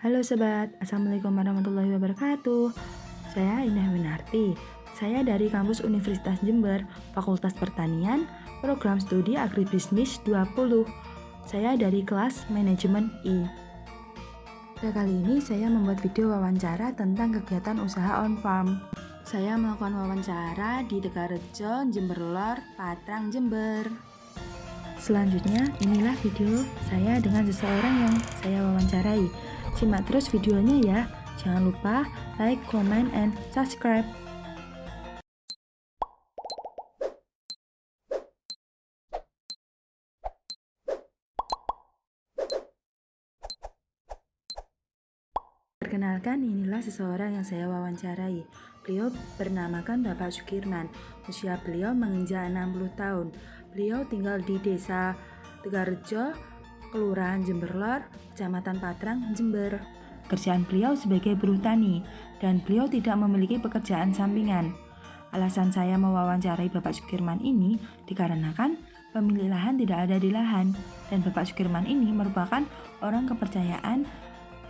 Halo sobat, Assalamualaikum warahmatullahi wabarakatuh. Saya Indah Winarti. Saya dari kampus Universitas Jember, Fakultas Pertanian, Program Studi Agribisnis 20. Saya dari kelas Manajemen I. Pada kali ini saya membuat video wawancara tentang kegiatan usaha on farm. Saya melakukan wawancara di Tegarejo, Jember Lor, Patrang, Jember. Selanjutnya, inilah video saya dengan seseorang yang saya wawancarai. Simak terus videonya ya. Jangan lupa like, comment, and subscribe. Perkenalkan, inilah seseorang yang saya wawancarai. Beliau bernamakan Bapak Sukirman. Usia beliau menginjak 60 tahun. Beliau tinggal di desa Tegarejo, Kelurahan Jember Lor, Kecamatan Patrang, Jember. Kerjaan beliau sebagai buruh tani dan beliau tidak memiliki pekerjaan sampingan. Alasan saya mewawancarai Bapak Sukirman ini dikarenakan pemilik lahan tidak ada di lahan dan Bapak Sukirman ini merupakan orang kepercayaan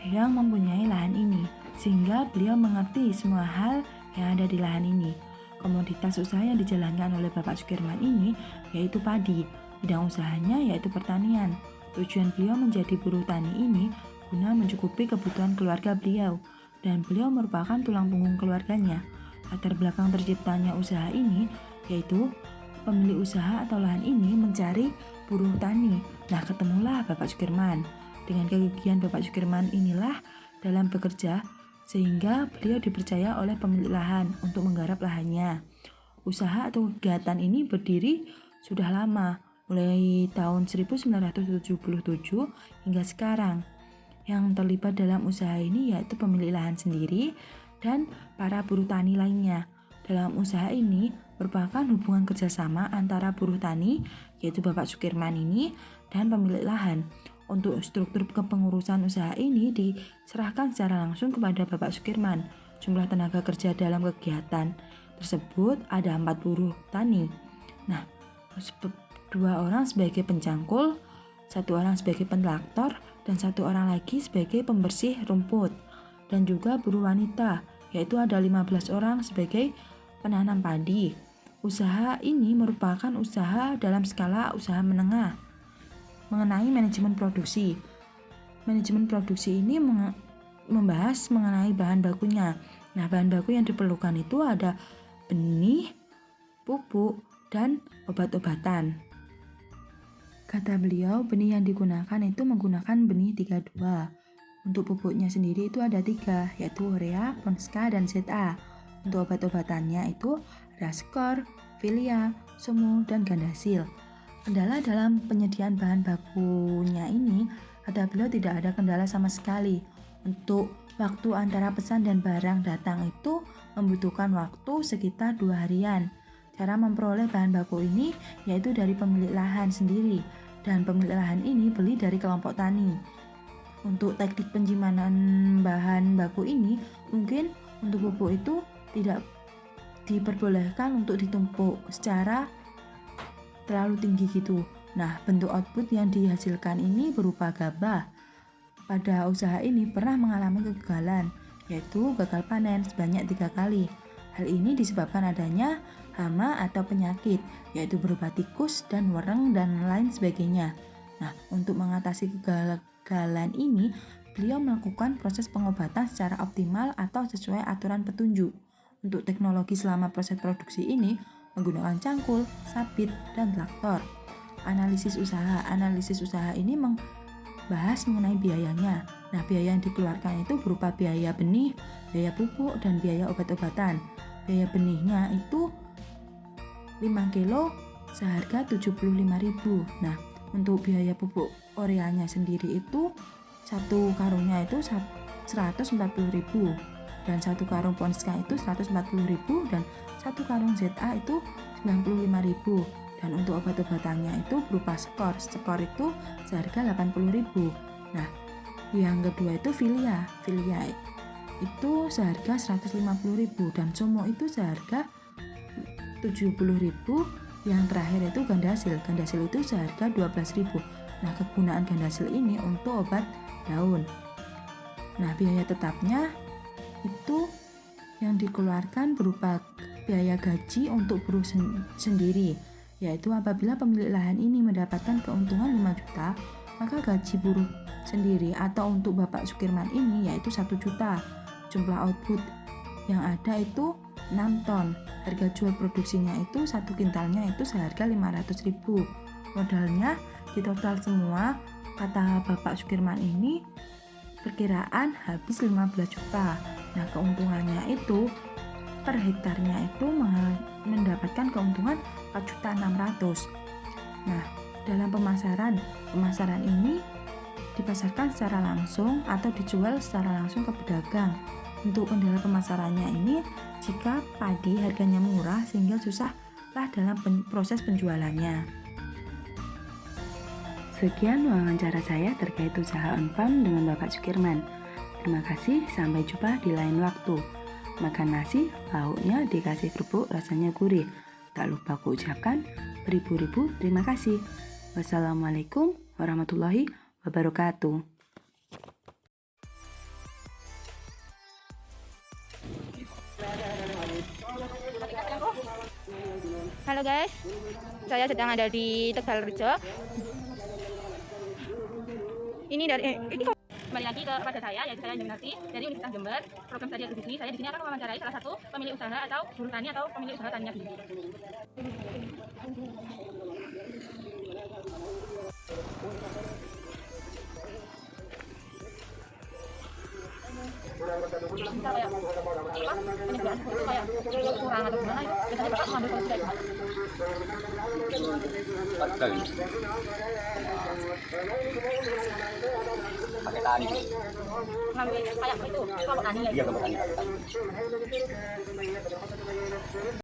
yang mempunyai lahan ini, sehingga beliau mengerti semua hal yang ada di lahan ini. Komoditas usaha yang dijalankan oleh Bapak Sukirman ini yaitu padi, bidang usahanya yaitu pertanian. Tujuan beliau menjadi buruh tani ini guna mencukupi kebutuhan keluarga beliau, dan beliau merupakan tulang punggung keluarganya. Latar belakang terciptanya usaha ini yaitu pemilik usaha atau lahan ini mencari buruh tani. Nah, ketemulah Bapak Sukirman. Dengan kegigihan Bapak Sukirman inilah dalam bekerja, sehingga beliau dipercaya oleh pemilik lahan untuk menggarap lahannya. Usaha atau kegiatan ini berdiri sudah lama, mulai tahun 1977 hingga sekarang. Yang terlibat dalam usaha ini yaitu pemilik lahan sendiri dan para buruh tani lainnya. Dalam usaha ini merupakan hubungan kerjasama antara buruh tani, yaitu Bapak Sukirman ini, dan pemilik lahan. Untuk struktur kepengurusan usaha ini diserahkan secara langsung kepada Bapak Sukirman. Jumlah tenaga kerja dalam kegiatan tersebut ada 4 buruh tani. Nah, 2 orang sebagai pencangkul, 1 orang sebagai pentraktor, dan 1 orang lagi sebagai pembersih rumput. Dan juga buruh wanita, yaitu ada 15 orang sebagai penanam padi. Usaha ini merupakan usaha dalam skala usaha menengah. Mengenai manajemen produksi. Manajemen produksi ini membahas mengenai bahan bakunya. Nah, bahan baku yang diperlukan itu ada benih, pupuk, dan obat-obatan. Kata beliau, benih yang digunakan itu menggunakan benih 32. Untuk pupuknya sendiri itu ada 3, yaitu urea, Ponska, dan ZA. Untuk obat-obatannya itu Raskor, Filia, Sumu, dan Gandasil. Kendala dalam penyediaan bahan bakunya ini, kata beliau tidak ada kendala sama sekali. Untuk waktu antara pesan dan barang datang itu membutuhkan waktu sekitar 2 harian. Cara memperoleh bahan baku ini yaitu dari pemilik lahan sendiri, dan pemilik lahan ini beli dari kelompok tani. Untuk teknik penyimpanan bahan baku ini, mungkin untuk pupuk itu tidak diperbolehkan untuk ditumpuk secara terlalu tinggi gitu. Nah, bentuk output yang dihasilkan ini berupa gabah. Pada usaha ini pernah mengalami kegagalan, yaitu gagal panen sebanyak 3 kali. Hal ini disebabkan adanya hama atau penyakit, yaitu berupa tikus dan wereng dan lain sebagainya. Nah, untuk mengatasi kegagalan ini, beliau melakukan proses pengobatan secara optimal atau sesuai aturan petunjuk. Untuk teknologi selama proses produksi ini menggunakan cangkul, sabit, dan traktor. Analisis usaha ini membahas mengenai biayanya. Nah, biaya yang dikeluarkan itu berupa biaya benih, biaya pupuk, dan biaya obat-obatan. Biaya benihnya itu 5 kilo seharga 75.000. Nah, untuk biaya pupuk ureanya sendiri itu 1 karungnya itu 140.000, dan 1 karung Ponska itu 140.000, dan 1 karung ZA itu 95.000. Dan untuk obat-obatannya itu berupa skor itu seharga 80.000. Nah, yang kedua itu Filia itu seharga 150.000, dan Somo itu seharga 70.000. Yang terakhir itu Gandasil itu seharga 12.000. Nah, kegunaan Gandasil ini untuk obat daun. Nah, biaya tetapnya itu yang dikeluarkan berupa biaya gaji untuk buruh sendiri, yaitu apabila pemilik lahan ini mendapatkan keuntungan 5 juta, maka gaji buruh sendiri atau untuk Bapak Sukirman ini yaitu 1 juta. Jumlah output yang ada itu 6 ton. Harga jual produksinya itu 1 kintalnya itu seharga 500.000. Modalnya di total semua, kata Bapak Sukirman ini, perkiraan habis 15 juta. Nah, keuntungannya itu per hektarnya itu mendapatkan keuntungan 4.600.000. Nah, dalam pemasaran ini dipasarkan secara langsung atau dijual secara langsung ke pedagang. Untuk kendala pemasarannya ini, jika padi harganya murah sehingga susahlah dalam proses penjualannya. Sekian wawancara saya terkait usaha on farm dengan Bapak Sukirman. Terima kasih, sampai jumpa di lain waktu. Makan nasi, lauknya dikasih kerupuk rasanya gurih. Tak lupa ku ucapkan beribu-ribu terima kasih. Wassalamualaikum warahmatullahi wabarakatuh. Halo guys, saya sedang ada di Tegalrejo. Ini kembali lagi kepada saya, yaitu saya Juminarti dari Universitas Jember. Program studi di sini, saya di sini akan mewawancarai salah satu pemilik usaha atau buruh tani atau pemilik usaha taninya sendiri. Bisa kayak penyediaan itu kayak kurang atau gimana ya? Biasanya Bapak mengambil solusi dari mana? Pakai tani. Ngambil kayak itu kelompok tani ya? Iya, kelompok tani.